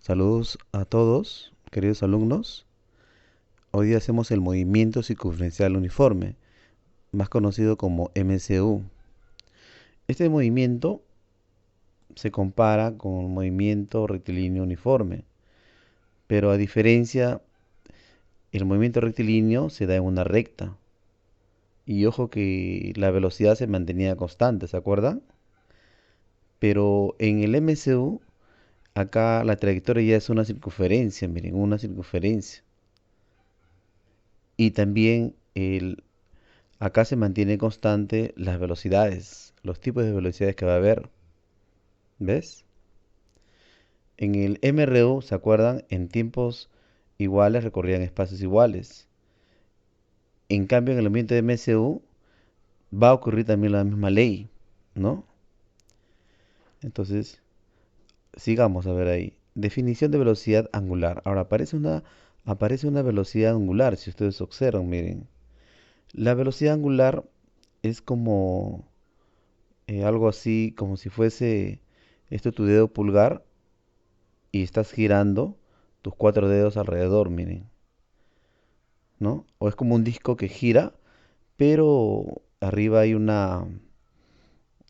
Saludos a todos, queridos alumnos. Hoy día hacemos el movimiento circunferencial uniforme, más conocido como MCU. Este movimiento se compara con el movimiento rectilíneo uniforme, pero a diferencia, el movimiento rectilíneo se da en una recta. Y ojo que la velocidad se mantenía constante, ¿se acuerdan? Pero en el MCU, acá la trayectoria ya es una circunferencia, miren, una circunferencia. Y también acá se mantiene constante las velocidades, los tipos de velocidades que va a haber. ¿Ves? En el MRU, ¿se acuerdan? En tiempos iguales recorrían espacios iguales. En cambio, en el ambiente de MCU va a ocurrir también la misma ley, ¿no? Entonces, sigamos a ver ahí. Definición de velocidad angular. Ahora aparece una velocidad angular, si ustedes observan, miren. La velocidad angular es como algo así, como si fuese esto tu dedo pulgar y estás girando tus cuatro dedos alrededor, miren, ¿no? O es como un disco que gira, pero arriba hay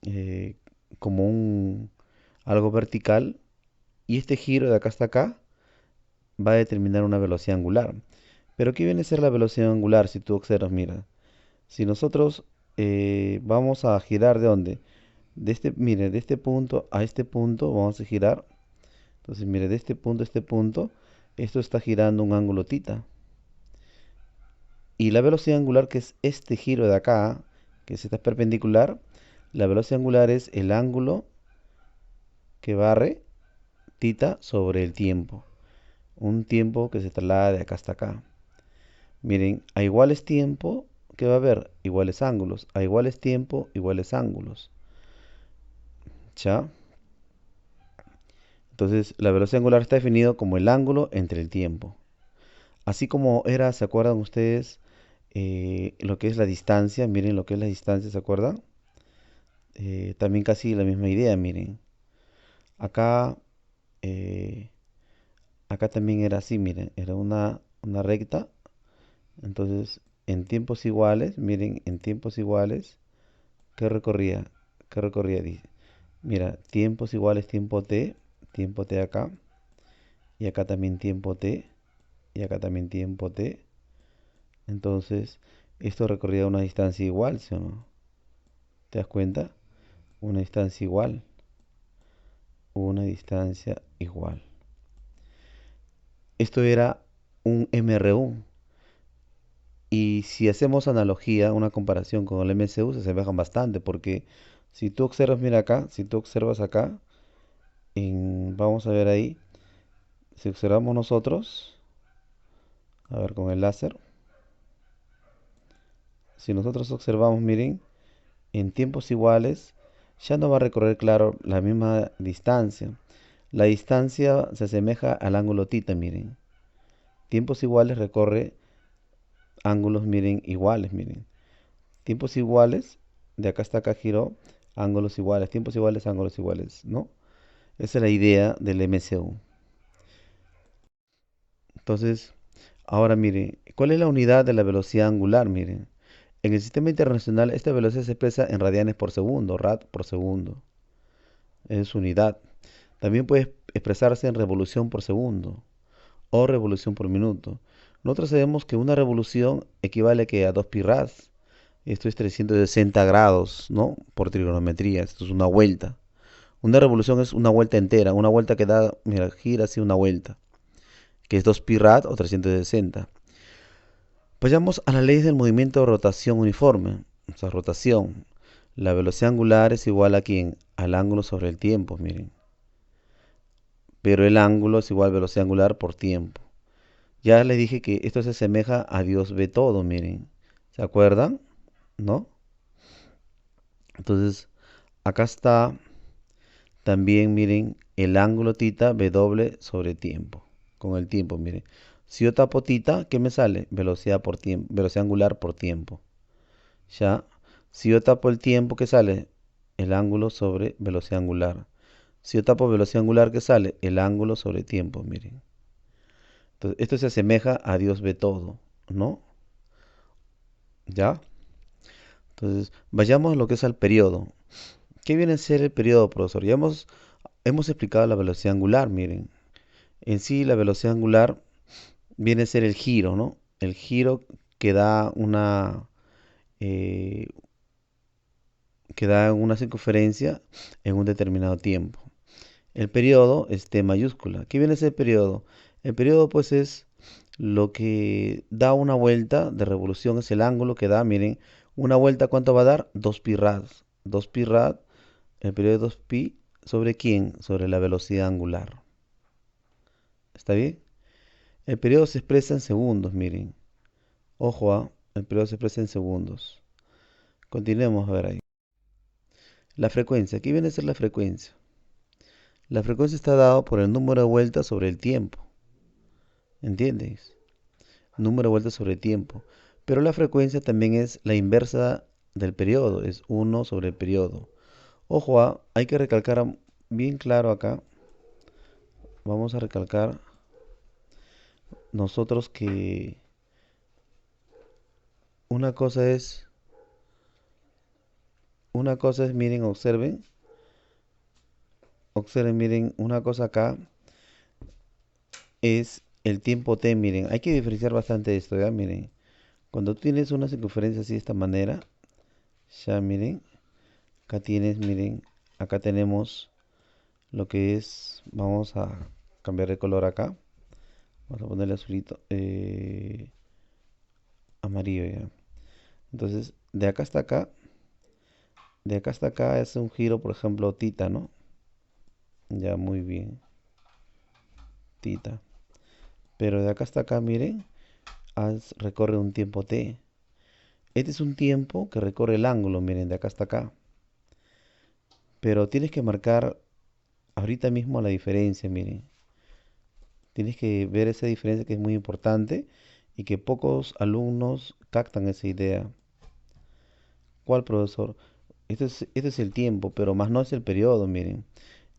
eh, como algo vertical, y este giro de acá hasta acá va a determinar una velocidad angular. Pero ¿qué viene a ser la velocidad angular si tú observas? Mira, si nosotros vamos a girar ¿de dónde? Mire, de este punto a este punto vamos a girar. Entonces, mire, de este punto a este punto, esto está girando un ángulo tita. Y la velocidad angular, que es este giro de acá, que es esta perpendicular, la velocidad angular es el ángulo que barre tita sobre el tiempo. Un tiempo que se traslada de acá hasta acá. Miren, a iguales tiempo, ¿qué va a haber? Iguales ángulos. A iguales tiempo, iguales ángulos. ¿Ya? Entonces, la velocidad angular está definido como el ángulo entre el tiempo. Así como era, ¿se acuerdan ustedes? Lo que es la distancia, miren lo que es la distancia, ¿se acuerdan? También casi la misma idea, miren. Acá, eh, acá también era así, miren, era una recta. Entonces, en tiempos iguales, miren, en tiempos iguales, ¿qué recorría? ¿Qué recorría? Mira, tiempos iguales, tiempo t acá, y acá también tiempo t, y acá también tiempo t. Entonces, esto recorría una distancia igual, ¿sí o no? ¿Te das cuenta? Una distancia igual, una distancia igual. Esto era un MRU. Y si hacemos analogía, una comparación con el MCU, se asemejan bastante, porque si tú observas, mira acá, si tú observas acá, vamos a ver ahí, si observamos nosotros, a ver con el láser, si nosotros observamos, miren, en tiempos iguales, ya no va a recorrer, claro, la misma distancia. La distancia se asemeja al ángulo tita, miren. Tiempos iguales recorre ángulos, miren, iguales, miren. Tiempos iguales, de acá hasta acá giró, ángulos iguales, tiempos iguales, ángulos iguales, ¿no? Esa es la idea del MCU. Entonces, ahora miren, ¿cuál es la unidad de la velocidad angular? Miren, en el sistema internacional esta velocidad se expresa en radianes por segundo, rad por segundo. Es su unidad. También puede expresarse en revolución por segundo o revolución por minuto. Nosotros sabemos que una revolución equivale a 2 pi rad. Esto es 360 grados, ¿no? Por trigonometría. Esto es una vuelta. Una revolución es una vuelta entera. Una vuelta que da, mira, gira así una vuelta, que es 2 pi rad o 360. Vayamos a las leyes del movimiento de rotación uniforme. O sea, rotación. La velocidad angular es igual a quién? Al ángulo sobre el tiempo, miren. Pero el ángulo es igual a velocidad angular por tiempo. Ya les dije que esto se asemeja a Dios ve todo, miren. ¿Se acuerdan? ¿No? Entonces, acá está también, miren, el ángulo tita W sobre tiempo. Con el tiempo, miren. Si yo tapo tita, ¿qué me sale? Velocidad por tiempo, velocidad angular por tiempo. ¿Ya? Si yo tapo el tiempo, ¿qué sale? El ángulo sobre velocidad angular. Si yo tapo velocidad angular, ¿qué sale? El ángulo sobre tiempo, miren. Entonces, esto se asemeja a Dios ve todo, ¿no? ¿Ya? Entonces, vayamos a lo que es al periodo. ¿Qué viene a ser el periodo, profesor? Hemos explicado la velocidad angular, miren. En sí, la velocidad angular viene a ser el giro, ¿no? El giro que da eh, que da una circunferencia en un determinado tiempo. El periodo es T mayúscula. ¿Qué viene a ser el periodo? El periodo, pues, es lo que da una vuelta de revolución, es el ángulo que da, miren, una vuelta, ¿cuánto va a dar? 2pi rad. 2pi rad, el periodo de 2pi, ¿sobre quién? Sobre la velocidad angular. ¿Está bien? El periodo se expresa en segundos, miren. Ojo, el periodo se expresa en segundos. Continuemos a ver ahí. La frecuencia. ¿Qué viene a ser la frecuencia? La frecuencia está dada por el número de vueltas sobre el tiempo. ¿Entiendes? Número de vueltas sobre el tiempo. Pero la frecuencia también es la inversa del periodo. Es uno sobre el periodo. Ojo, hay que recalcar bien claro acá. Vamos a recalcar nosotros que una cosa es, miren, observen, miren, una cosa acá es el tiempo t, miren, hay que diferenciar bastante esto, ya, miren, cuando tú tienes una circunferencia así de esta manera, ya, miren, acá tienes, miren, acá tenemos lo que es, vamos a cambiar de color acá, vamos a ponerle azulito, amarillo ya, entonces, de acá hasta acá es un giro, por ejemplo, tita, ¿no? Ya, muy bien, tita, pero de acá hasta acá, miren, recorre un tiempo t. Este es un tiempo que recorre el ángulo, miren, de acá hasta acá. Pero tienes que marcar ahorita mismo la diferencia, miren. Tienes que ver esa diferencia que es muy importante y que pocos alumnos captan esa idea. ¿Cuál, profesor? Este es el tiempo, pero más no es el periodo, miren.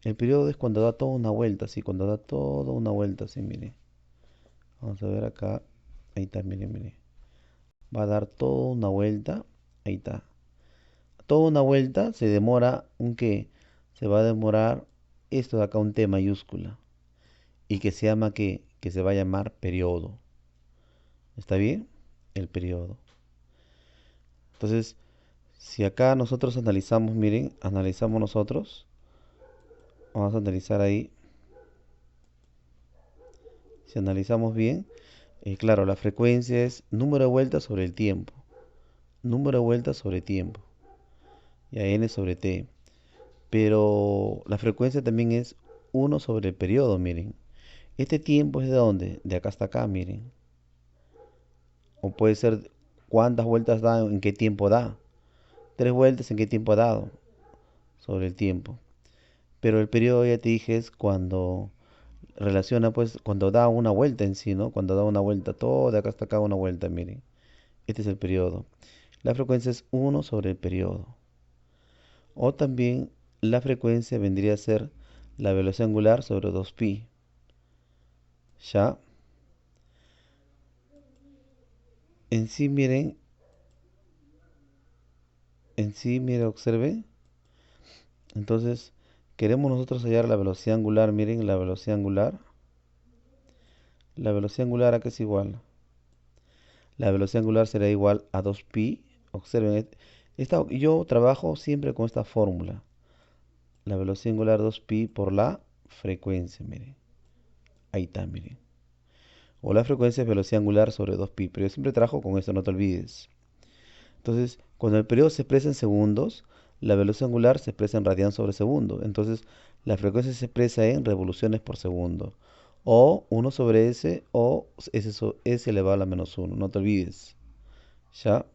El periodo es cuando da toda una vuelta, sí, cuando da toda una vuelta, sí, miren. Vamos a ver acá. Ahí está, miren, miren. Va a dar toda una vuelta. Ahí está. Toda una vuelta se demora un qué. Se va a demorar esto de acá un T mayúscula. Y que se llama qué, que se va a llamar periodo. ¿Está bien? El periodo. Entonces, si acá nosotros analizamos, miren, analizamos nosotros. Vamos a analizar ahí. Si analizamos bien, claro, la frecuencia es número de vueltas sobre el tiempo. Número de vueltas sobre tiempo. Y a n sobre t. Pero la frecuencia también es uno sobre el periodo, miren. Este tiempo es de dónde? De acá hasta acá, miren. O puede ser cuántas vueltas da, en qué tiempo da. 3 vueltas, en qué tiempo ha dado. Sobre el tiempo. Pero el periodo, ya te dije, es cuando relaciona, pues, cuando da una vuelta en sí, ¿no? Cuando da una vuelta, todo de acá hasta acá una vuelta, miren. Este es el periodo. La frecuencia es uno sobre el periodo. O también la frecuencia vendría a ser la velocidad angular sobre 2pi. ¿Ya? En sí, miren, observen. Entonces, queremos nosotros hallar la velocidad angular, miren, la velocidad angular. La velocidad angular, ¿a qué es igual? La velocidad angular será igual a 2pi. Observen, yo trabajo siempre con esta fórmula. La velocidad angular 2pi por la frecuencia, miren. Ahí está, miren. O la frecuencia es velocidad angular sobre 2pi, pero yo siempre trabajo con esto, no te olvides. Entonces, cuando el periodo se expresa en segundos, la velocidad angular se expresa en radian sobre segundo. Entonces, la frecuencia se expresa en revoluciones por segundo. O 1 sobre s o s elevado a la menos 1. No te olvides. ¿Ya?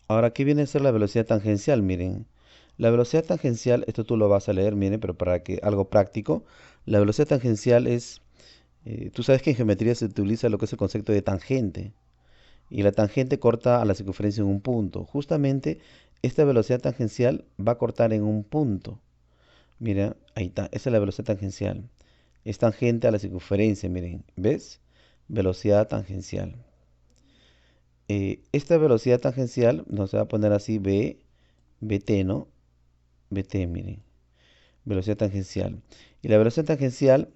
Ahora, ¿qué viene a ser la velocidad tangencial? Miren. La velocidad tangencial, esto tú lo vas a leer, miren, pero para que algo práctico. La velocidad tangencial es, tú sabes que en geometría se utiliza lo que es el concepto de tangente. Y la tangente corta a la circunferencia en un punto. Justamente esta velocidad tangencial va a cortar en un punto. Mira, ahí está, esa es la velocidad tangencial. Es tangente a la circunferencia, miren, ¿ves? Velocidad tangencial. Esta velocidad tangencial nos va a poner así BT, ¿no? BT, miren, velocidad tangencial. Y la velocidad tangencial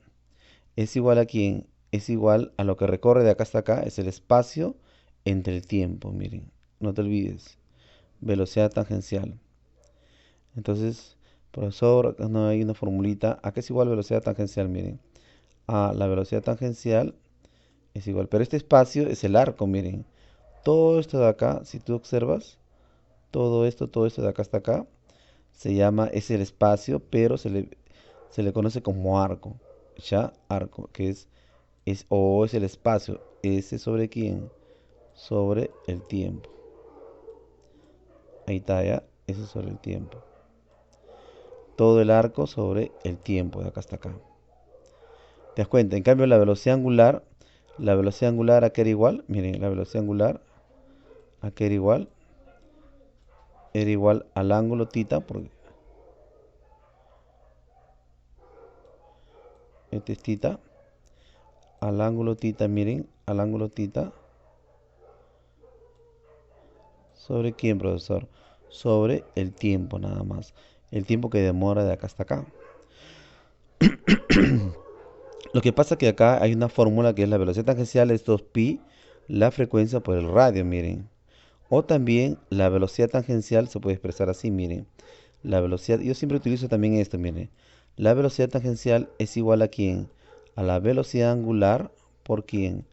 es igual a quién? Es igual a lo que recorre de acá hasta acá, es el espacio entre el tiempo, miren, no te olvides, velocidad tangencial. Entonces, profesor, acá no hay una formulita, ¿a qué es igual velocidad tangencial? Miren, a la velocidad tangencial es igual, pero este espacio es el arco, miren, todo esto de acá, si tú observas, todo esto de acá hasta acá, se llama, es el espacio, pero se le conoce como arco, ¿ya? Arco, que o es el espacio, ese sobre quién, sobre el tiempo. Ahí está ya, ese sobre el tiempo. Todo el arco sobre el tiempo, de acá hasta acá. ¿Te das cuenta? En cambio, la velocidad angular a qué era igual, miren, la velocidad angular a qué era igual al ángulo tita, porque este es tita, al ángulo tita, miren, al ángulo tita, ¿sobre quién, profesor? Sobre el tiempo nada más. El tiempo que demora de acá hasta acá. Lo que pasa es que acá hay una fórmula que es la velocidad tangencial es 2pi la frecuencia por el radio, miren. O también la velocidad tangencial se puede expresar así, miren. La velocidad, yo siempre utilizo también esto, miren. La velocidad tangencial es igual a quién? A la velocidad angular por quién?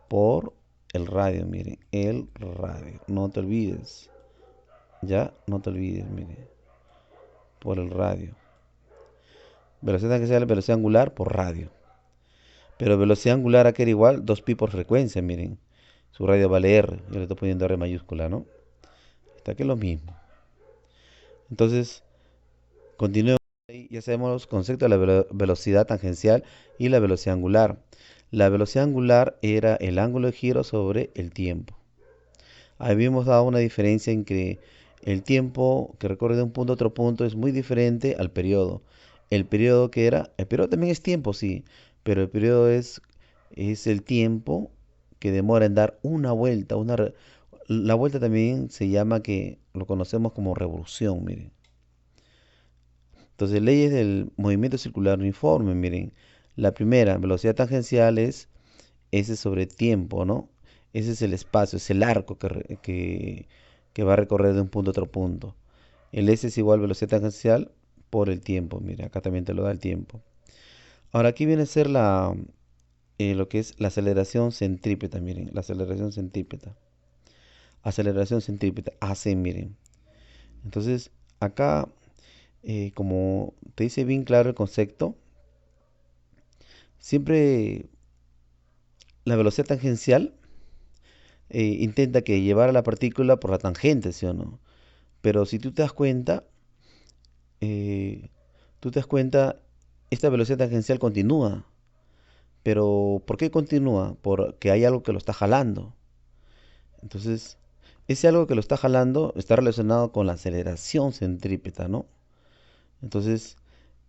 Por el radio, miren. El radio. No te olvides. Ya, no te olvides, miren. Por el radio. Velocidad tangencial, velocidad angular por radio. Pero velocidad angular acá era igual 2pi por frecuencia, miren. Su radio vale R. Yo le estoy poniendo R mayúscula, ¿no? Está que es lo mismo. Entonces, continuemos. Ya sabemos los conceptos de la velocidad tangencial y la velocidad angular. La velocidad angular era el ángulo de giro sobre el tiempo. Habíamos dado una diferencia en que el tiempo que recorre de un punto a otro punto es muy diferente al periodo. El periodo que era, el periodo también es tiempo, sí, pero el periodo es el tiempo que demora en dar una vuelta. La vuelta también se llama que lo conocemos como revolución, miren. Entonces, leyes del movimiento circular uniforme, miren. La primera, velocidad tangencial es ese sobre tiempo, ¿no? Ese es el espacio, es el arco que va a recorrer de un punto a otro punto. El S es igual a velocidad tangencial por el tiempo. Mira, acá también te lo da el tiempo. Ahora aquí viene a ser lo que es la aceleración centrípeta, miren, la aceleración centrípeta. Aceleración centrípeta, AC, miren. Entonces, acá, como te dice bien claro el concepto, siempre la velocidad tangencial intenta que llevar a la partícula por la tangente, ¿sí o no? Pero si eh, tú te das cuenta, esta velocidad tangencial continúa. Pero ¿por qué continúa? Porque hay algo que lo está jalando. Entonces, ese algo que lo está jalando está relacionado con la aceleración centrípeta, ¿no? Entonces,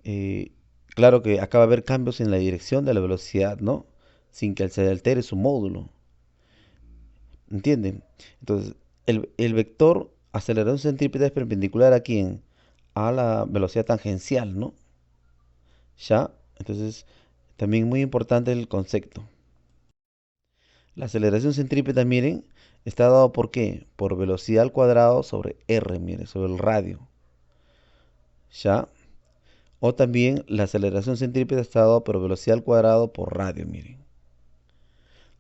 eh, claro que acaba de haber cambios en la dirección de la velocidad, ¿no? Sin que se altere su módulo. ¿Entienden? Entonces, el vector aceleración centrípeta es perpendicular a quién? A la velocidad tangencial, ¿no? ¿Ya? Entonces, también muy importante el concepto. La aceleración centrípeta, miren, está dado por qué? Por velocidad al cuadrado sobre R, miren, sobre el radio. ¿Ya? O también la aceleración centrípeta está dado por velocidad al cuadrado por radio, miren.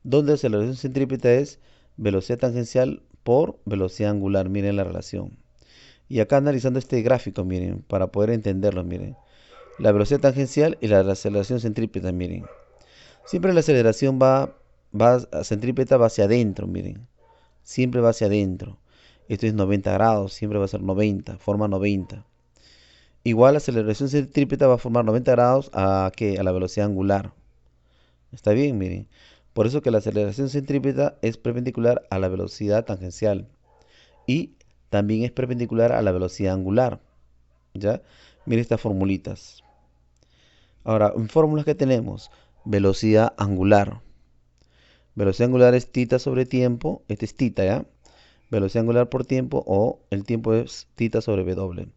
Donde la aceleración centrípeta es velocidad tangencial por velocidad angular, miren la relación. Y acá analizando este gráfico, miren, para poder entenderlo, miren. La velocidad tangencial y la aceleración centrípeta, miren. Siempre la aceleración centrípeta va hacia adentro, miren. Siempre va hacia adentro. Esto es 90 grados, siempre va a ser 90, forma 90. Igual la aceleración centrípeta va a formar 90 grados a ¿qué? A la velocidad angular. ¿Está bien? Miren. Por eso que la aceleración centrípeta es perpendicular a la velocidad tangencial y también es perpendicular a la velocidad angular. ¿Ya? Mira estas formulitas. Ahora, en fórmulas que tenemos, velocidad angular. Velocidad angular es tita sobre tiempo, este es tita, ¿ya? Velocidad angular por tiempo o el tiempo es tita sobre w.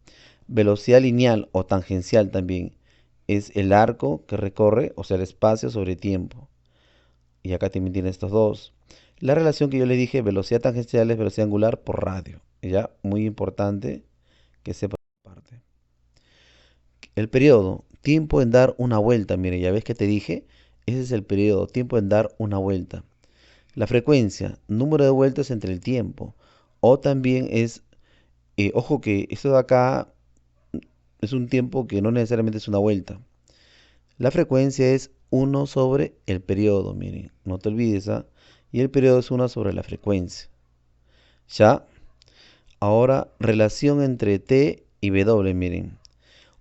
Velocidad lineal o tangencial también es el arco que recorre, o sea, el espacio sobre tiempo. Y acá también tiene estos dos. La relación que yo le dije, velocidad tangencial es velocidad angular por radio. ¿Ya? Muy importante que sepa esta parte. El periodo, tiempo en dar una vuelta. Mire, ya ves que te dije, ese es el periodo, tiempo en dar una vuelta. La frecuencia, número de vueltas entre el tiempo. O también es, ojo que esto de acá es un tiempo que no necesariamente es una vuelta. La frecuencia es 1 sobre el periodo, miren, no te olvides, ¿ah? Y el periodo es 1 sobre la frecuencia. ¿Ya? Ahora, relación entre t y w, miren.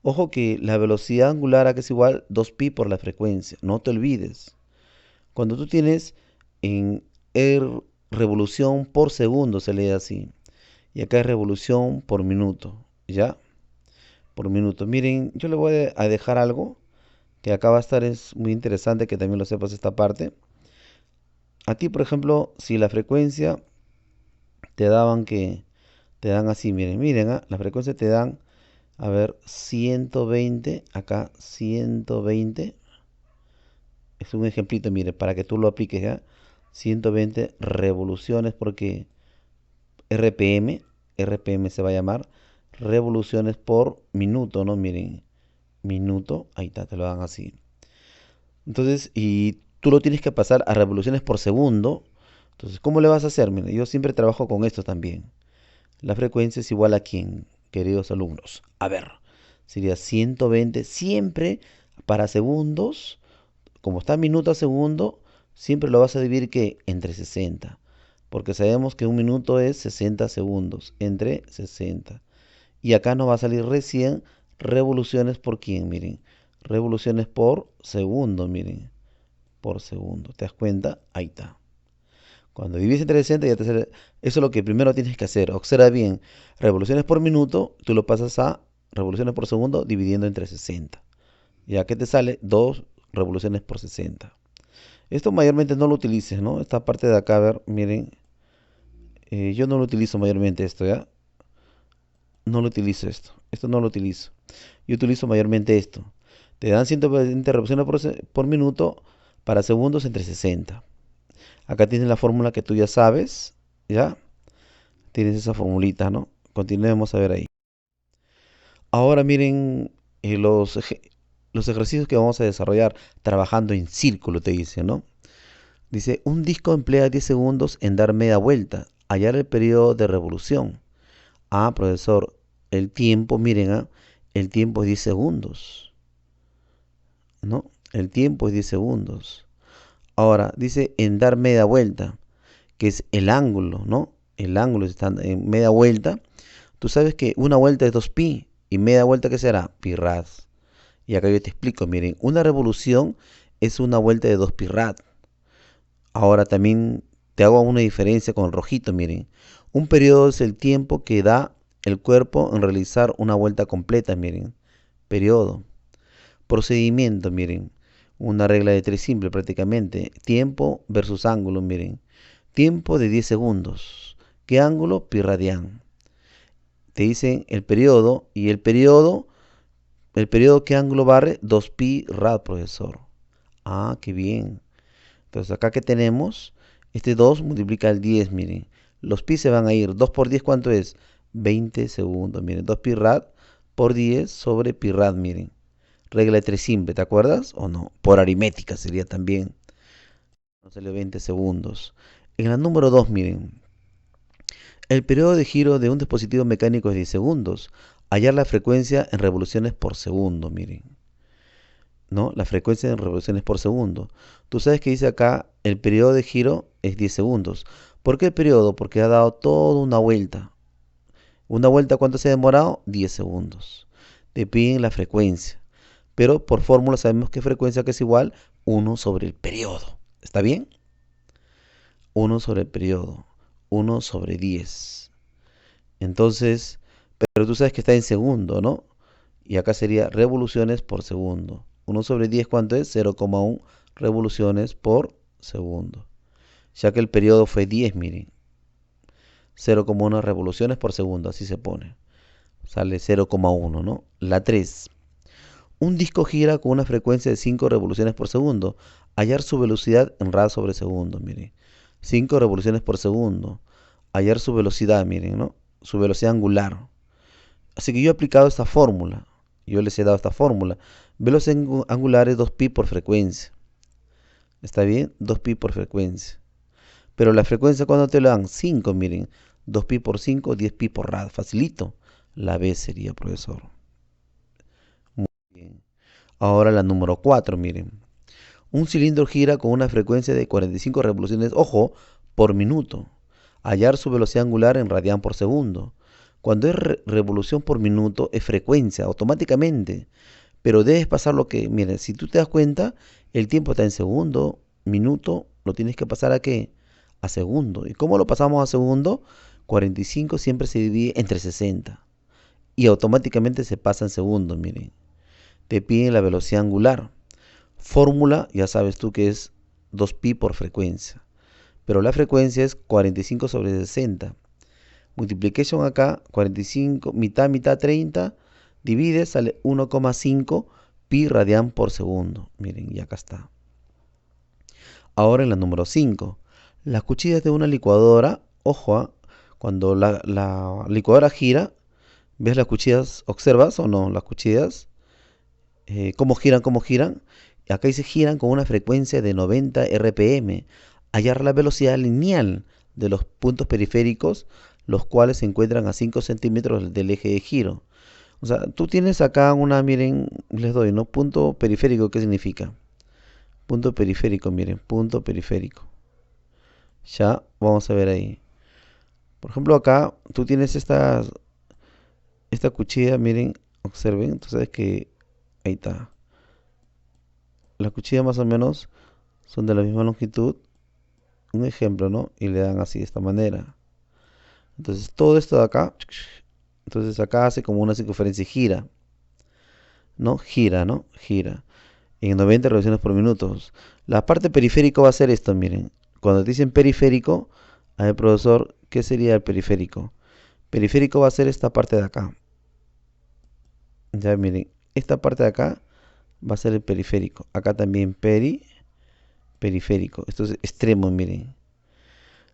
Ojo que la velocidad angular acá es igual 2pi por la frecuencia, no te olvides. Cuando tú tienes en revolución por segundo, se lee así. Y acá es revolución por minuto, ¿ya? Por minuto. Miren, yo le voy a dejar algo que acá va a estar, es muy interesante que también lo sepas esta parte. A ti, por ejemplo, si la frecuencia te daban que, te dan así, miren, ¿ah? La frecuencia te dan, a ver, 120, acá 120. Es un ejemplito, mire, para que tú lo apliques, ¿ya? 120 revoluciones porque RPM, RPM se va a llamar, revoluciones por minuto, ¿no? Miren, minuto, ahí está, te lo dan así. Entonces, y tú lo tienes que pasar a revoluciones por segundo. Entonces, ¿cómo le vas a hacer? Mira, yo siempre trabajo con esto también. La frecuencia es igual a quién, queridos alumnos. A ver, sería 120 siempre para segundos. Como está minuto a segundo, siempre lo vas a dividir que entre 60. Porque sabemos que un minuto es 60 segundos, entre 60. Y acá nos va a salir recién revoluciones por quién, miren. Revoluciones por segundo, miren. Por segundo. ¿Te das cuenta? Ahí está. Cuando divides entre 60 ya te sale. Eso es lo que primero tienes que hacer. Observa bien. Revoluciones por minuto, tú lo pasas a revoluciones por segundo dividiendo entre 60. Ya que te sale 2 revoluciones por 60. Esto mayormente no lo utilices, ¿no? Esta parte de acá, a ver, miren. Yo no lo utilizo mayormente esto, ¿ya? No lo utilizo esto. Esto no lo utilizo. Yo utilizo mayormente esto. Te dan 120 revoluciones por minuto para segundos entre 60. Acá tienes la fórmula que tú ya sabes, ¿ya? Tienes esa formulita, ¿no? Continuemos a ver ahí. Ahora miren los ejercicios que vamos a desarrollar trabajando en círculo, te dice, ¿no? Dice, un disco emplea 10 segundos en dar media vuelta. Hallar el periodo de revolución. Ah, profesor, el tiempo, miren, el tiempo es 10 segundos, ¿no? El tiempo es 10 segundos. Ahora, dice en dar media vuelta, que es el ángulo, ¿no? El ángulo está en media vuelta. Tú sabes que una vuelta es 2pi y media vuelta, ¿qué será? Pi rad. Y acá yo te explico, miren, una revolución es una vuelta de 2pi rad. Ahora también te hago una diferencia con el rojito, miren. Un periodo es el tiempo que da el cuerpo en realizar una vuelta completa, miren. Periodo. Procedimiento, miren. Una regla de 3 simple prácticamente. Tiempo versus ángulo, miren. Tiempo de 10 segundos. ¿Qué ángulo? Pi radián. Te dicen el periodo y el periodo ¿qué ángulo barre? 2pi rad, profesor. Ah, qué bien. Entonces acá que tenemos, este 2 multiplica el 10, miren. Los pi se van a ir. 2 por 10, ¿cuánto es? 20 segundos, miren. 2 pi rad por 10 sobre pi rad, miren. Regla de 3 simple, ¿te acuerdas? ¿O no? Por aritmética sería también. Nos sale 20 segundos. En la número 2, miren. El periodo de giro de un dispositivo mecánico es 10 segundos. Hallar la frecuencia en revoluciones por segundo, miren. ¿No? La frecuencia en revoluciones por segundo. Tú sabes que dice acá, el periodo de giro es 10 segundos. ¿Por qué el periodo? Porque ha dado toda una vuelta. ¿Una vuelta cuánto se ha demorado? 10 segundos. Te piden la frecuencia. Pero por fórmula sabemos que frecuencia que es igual 1 sobre el periodo. ¿Está bien? 1 sobre el periodo. 1 sobre 10. Entonces, pero tú sabes que está en segundo, ¿no? Y acá sería revoluciones por segundo. 1/10, ¿cuánto es? 0,1 revoluciones por segundo. Ya que el periodo fue 10, miren. 0,1 revoluciones por segundo, así se pone. Sale 0,1, ¿no? La 3. Un disco gira con una frecuencia de 5 revoluciones por segundo. Hallar su velocidad en rad sobre segundo, miren. 5 revoluciones por segundo. Hallar su velocidad, miren, ¿no? Su velocidad angular. Así que yo he aplicado esta fórmula. Yo les he dado esta fórmula. Velocidad angular es 2pi por frecuencia. ¿Está bien? 2pi por frecuencia. Pero la frecuencia, cuando te lo dan? 5, miren. 2pi por 5, 10pi por rad. Facilito. La B sería, profesor. Muy bien. Ahora la número 4, miren. Un cilindro gira con una frecuencia de 45 revoluciones, ojo, por minuto. Hallar su velocidad angular en radián por segundo. Cuando es revolución por minuto, es frecuencia, automáticamente. Pero debes pasar lo que, miren, si tú te das cuenta, el tiempo está en segundo, minuto, lo tienes que pasar ¿a qué? A segundo. ¿Y cómo lo pasamos a segundo? 45 siempre se divide entre 60. Y automáticamente se pasa en segundo, miren. Te piden la velocidad angular. Fórmula, ya sabes tú que es 2pi por frecuencia. Pero la frecuencia es 45 sobre 60. Multiplication acá, 45, mitad, 30, divide, sale 1,5 pi radián por segundo. Miren, y acá está. Ahora en la número 5. Las cuchillas de una licuadora, ojo, cuando la licuadora gira, ¿ves las cuchillas? ¿Observas o no? Las cuchillas, ¿cómo giran? ¿Cómo giran? Acá dice giran con una frecuencia de 90 RPM. Hallar la velocidad lineal de los puntos periféricos, los cuales se encuentran a 5 centímetros del eje de giro. O sea, tú tienes acá una, miren, les doy, ¿no? Punto periférico, ¿qué significa? Punto periférico, miren, punto periférico. Ya, vamos a ver ahí. Por ejemplo, acá tú tienes esta cuchilla, miren, observen, tú sabes que ahí está. Las cuchillas más o menos son de la misma longitud. Un ejemplo, ¿no? Y le dan así, de esta manera. Entonces, todo esto de acá, entonces acá hace como una circunferencia y gira. ¿No? Gira, ¿no? Gira. En 90 revoluciones por minuto. La parte periférica va a ser esto, miren. Cuando te dicen periférico, a ver, profesor, ¿qué sería el periférico? Periférico va a ser esta parte de acá. Ya miren, esta parte de acá va a ser el periférico. Acá también periférico. Esto es extremo, miren.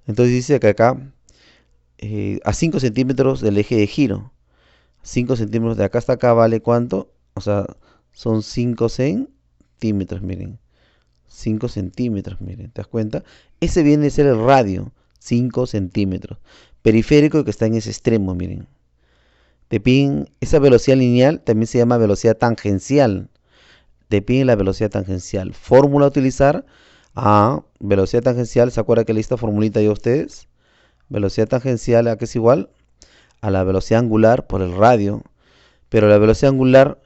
Entonces dice que acá, a 5 centímetros del eje de giro. 5 centímetros de acá hasta acá vale ¿cuánto? O sea, son 5 centímetros, miren. 5 centímetros, miren, ¿te das cuenta? Ese viene a ser el radio, 5 centímetros. Periférico que está en ese extremo, miren. Te piden esa velocidad lineal, también se llama velocidad tangencial. Te piden la velocidad tangencial. Fórmula a utilizar. Velocidad tangencial, ¿se acuerdan que leí esta formulita yo a ustedes? Velocidad tangencial, ¿a qué es igual? A la velocidad angular por el radio. Pero la velocidad angular,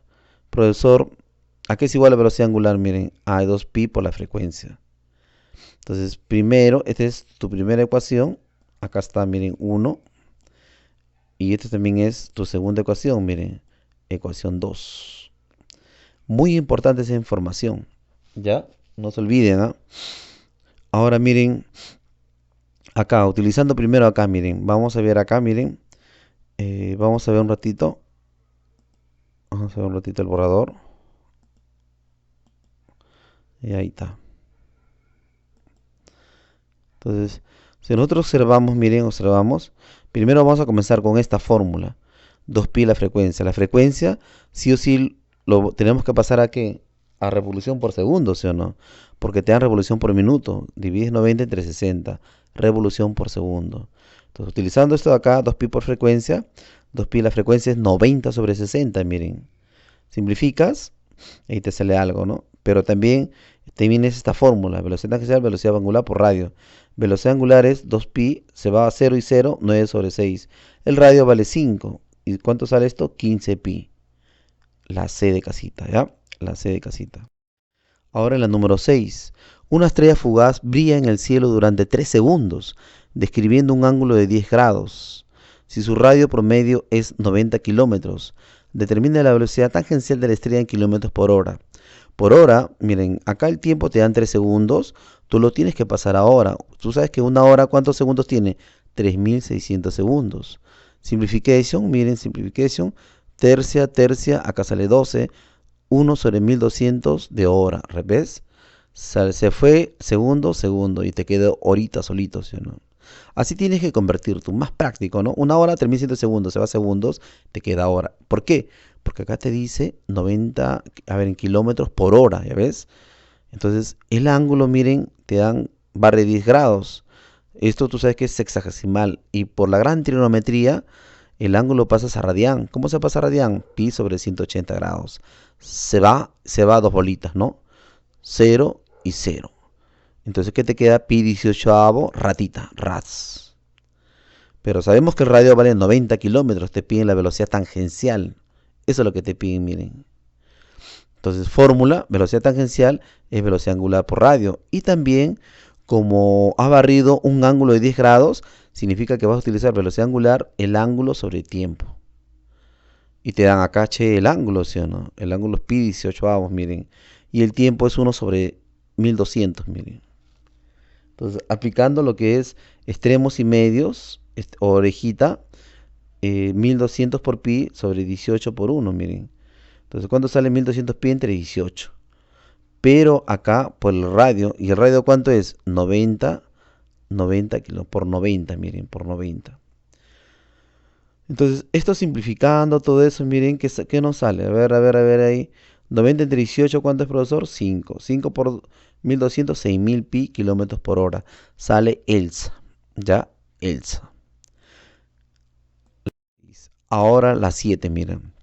profesor, ¿a qué es igual la velocidad angular? Miren, a 2pi por la frecuencia. Entonces, primero, esta es tu primera ecuación. Acá está, miren, 1. Y esta también es tu segunda ecuación, miren, ecuación 2. Muy importante esa información. ¿Ya? No se olviden, ¿ah? Ahora miren, acá, utilizando primero acá, miren, vamos a ver acá, miren. Vamos a ver un ratito. Vamos a ver un ratito el borrador. Y ahí está. Entonces, si nosotros observamos, miren, observamos. Primero vamos a comenzar con esta fórmula. 2pi la frecuencia. La frecuencia, sí o sí, lo tenemos que pasar a ¿qué? A revolución por segundo, ¿sí o no? Porque te dan revolución por minuto. Divides 90 entre 60. Revolución por segundo. Entonces, utilizando esto de acá, 2pi por frecuencia. 2pi la frecuencia es 90 sobre 60, miren. Simplificas, ahí te sale algo, ¿no? Pero también tienes esta fórmula, velocidad tangencial, velocidad angular por radio. Velocidad angular es 2pi, se va a 0 y 0, 9 sobre 6. El radio vale 5. ¿Y cuánto sale esto? 15pi. La C de casita, ¿ya? La C de casita. Ahora en la número 6. Una estrella fugaz brilla en el cielo durante 3 segundos, describiendo un ángulo de 10 grados. Si su radio promedio es 90 kilómetros, Determina la velocidad tangencial de la estrella en kilómetros por hora. Por hora, miren, acá el tiempo te dan 3 segundos, tú lo tienes que pasar a hora. Tú sabes que una hora, ¿cuántos segundos tiene? 3600 segundos. Simplification, miren, simplification, tercia, tercia, acá sale 12, 1 sobre 1200 de hora, ¿ves? Se fue segundo, segundo, y te quedó horita solito, ¿sí o no? Así tienes que convertir tú, más práctico, ¿no? Una hora, 3100 segundos, se va a segundos, te queda hora. ¿Por qué? Porque acá te dice 90, a ver, en kilómetros por hora, ¿ya ves? Entonces, el ángulo, miren, te dan barra de 10 grados. Esto tú sabes que es sexagesimal. Y por la gran trigonometría, el ángulo pasas a radián. ¿Cómo se pasa a radián? Pi sobre 180 grados. Se va a dos bolitas, ¿no? 0 y 0. Entonces, ¿qué te queda? Pi 18avo, ratita, ras. Pero sabemos que el radio vale 90 kilómetros, te piden la velocidad tangencial. Eso es lo que te piden, miren. Entonces, fórmula, velocidad tangencial es velocidad angular por radio. Y también, como has barrido un ángulo de 10 grados, significa que vas a utilizar velocidad angular, el ángulo sobre tiempo. Y te dan acá, che, el ángulo, ¿sí o no? El ángulo es pi 18avos, miren. Y el tiempo es 1 sobre 1200, miren. Entonces, aplicando lo que es extremos y medios, orejita, 1200 por pi sobre 18 por 1, miren. Entonces, ¿cuánto sale 1200 pi entre 18? Pero acá, por el radio, ¿y el radio cuánto es? 90 kilos por 90, miren, por 90. Entonces, esto simplificando todo eso, miren, ¿qué nos sale? A ver ahí. 90 entre 18, ¿cuánto es, profesor? 5. 5 por 1200, 6000 pi kilómetros por hora. Sale ELSA. ¿Ya? ELSA. Ahora la 7, miren.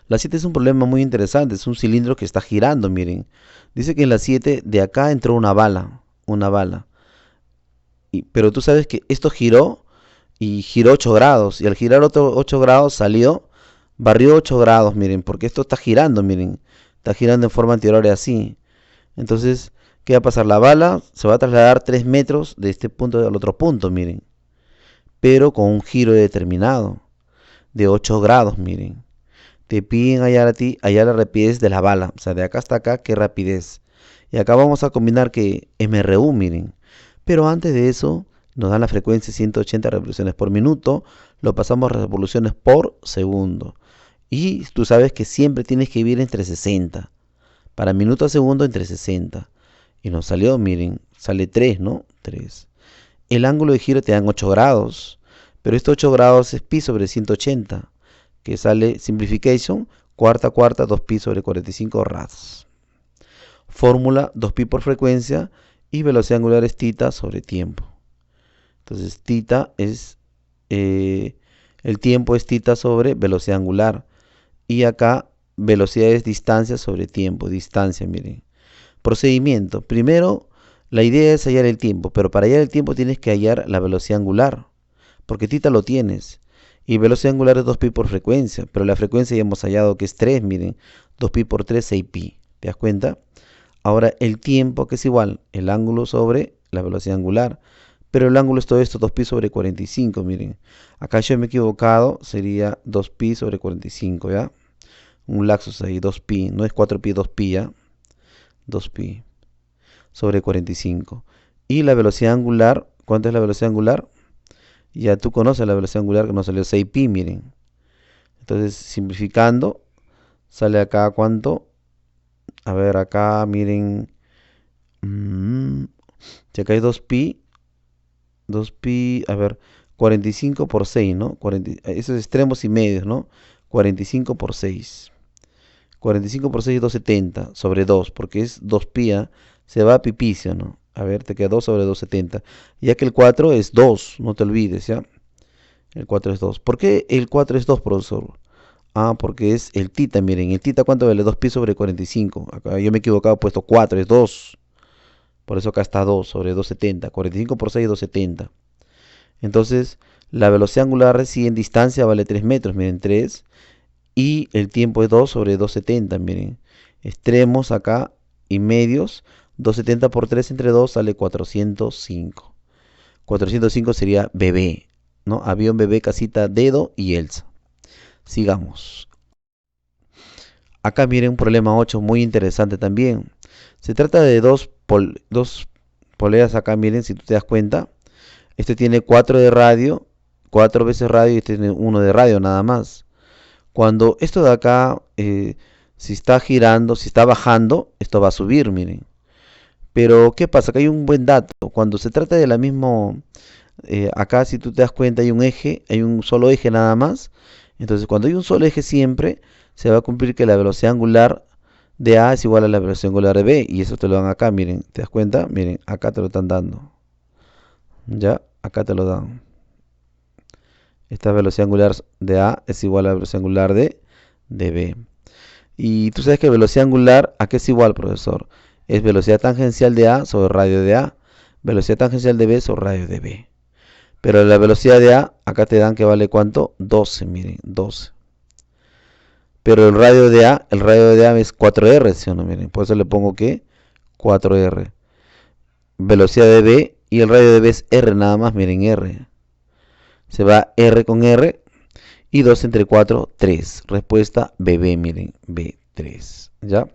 La 7 es un problema muy interesante. Es un cilindro que está girando, miren. Dice que en la 7 de acá entró una bala. Una bala. Pero tú sabes que esto giró y giró 8 grados. Y al girar otro 8 grados salió, barrió 8 grados, miren, porque esto está girando, miren. Está girando en forma antihoraria así. Entonces, ¿qué va a pasar? La bala se va a trasladar 3 metros de este punto al otro punto, miren. Pero con un giro determinado, de 8 grados, miren. Te piden hallar a ti, hallar la rapidez de la bala. O sea, de acá hasta acá, ¿qué rapidez? Y acá vamos a combinar que MRU, miren. Pero antes de eso, nos dan la frecuencia 180 revoluciones por minuto. Lo pasamos a revoluciones por segundo. Y tú sabes que siempre tienes que vivir entre 60. Para minuto a segundo entre 60. Y nos salió, miren, sale 3, ¿no? 3. El ángulo de giro te dan 8 grados. Pero estos 8 grados es pi sobre 180. Que sale simplification, cuarta, 2pi sobre 45 rads. Fórmula 2pi por frecuencia y velocidad angular es tita sobre tiempo. Entonces tita es, el tiempo es tita sobre velocidad angular. Y acá velocidad es distancia sobre tiempo, distancia, miren. Procedimiento. Primero, la idea es hallar el tiempo, pero para hallar el tiempo tienes que hallar la velocidad angular, porque tita lo tienes. Y velocidad angular es 2pi por frecuencia, pero la frecuencia ya hemos hallado que es 3, miren. 2pi por 3, 6pi. ¿Te das cuenta? Ahora el tiempo, que es igual, el ángulo sobre la velocidad angular. Pero el ángulo es todo esto, 2pi sobre 45, miren. Acá yo me he equivocado, sería 2pi sobre 45, ¿ya? Un lapsus ahí, 2pi, no es 4pi, 2pi, ¿ya? 2pi sobre 45. Y la velocidad angular, ¿cuánto es la velocidad angular? Ya tú conoces la velocidad angular que nos salió 6pi, miren. Entonces, simplificando, sale acá cuánto. A ver, acá, miren. Si acá hay 2pi, a ver, 45 por 6, ¿no? Esos extremos y medios, ¿no? 45 por 6. 45 por 6 es 270 sobre 2, porque es 2pi, ¿eh? Se va a pipicio, ¿no? A ver, te queda 2 sobre 270. Ya que el 4 es 2, no te olvides, ¿ya? El 4 es 2. ¿Por qué el 4 es 2, profesor? Ah, porque es el tita, miren. ¿El tita cuánto vale? 2pi sobre 45. Acá yo me he equivocado, he puesto 4, es 2. Por eso acá está 2 sobre 270. 45 por 6 es 270. Entonces, la velocidad angular reside en distancia vale 3 metros, miren, 3. Y el tiempo es 2 sobre 270, miren. Extremos acá y medios. 270 por 3 entre 2 sale 405. 405 sería bebé, ¿no? Avión, bebé, casita, dedo y Elsa. Sigamos. acá miren un problema 8 muy interesante también. Se trata de dos poleas acá, miren, si tú te das cuenta. Este tiene 4 de radio, 4 veces radio y este tiene uno de radio nada más. Cuando esto de acá, si está girando, si está bajando, esto va a subir, miren. Pero, ¿qué pasa? Que hay un buen dato. Cuando se trata de la misma, acá si tú te das cuenta hay un eje, hay un solo eje nada más. Entonces, cuando hay un solo eje siempre, se va a cumplir que la velocidad angular de A es igual a la velocidad angular de B. Y eso te lo dan acá, miren. ¿Te das cuenta? Miren, acá te lo están dando. Ya, acá te lo dan. Esta velocidad angular de A es igual a la velocidad angular de B. Y tú sabes que velocidad angular, ¿a qué es igual, profesor? Es velocidad tangencial de A sobre radio de A. Velocidad tangencial de B sobre radio de B. Pero la velocidad de A, acá te dan que vale ¿cuánto? 12, miren, 12. Pero el radio de A es 4R, ¿sí o no? Miren, por eso le pongo que 4R. Velocidad de B y el radio de B es R nada más, miren, R. Se va R con R y 2 entre 4, 3. Respuesta BB, miren, B3. ¿Ya?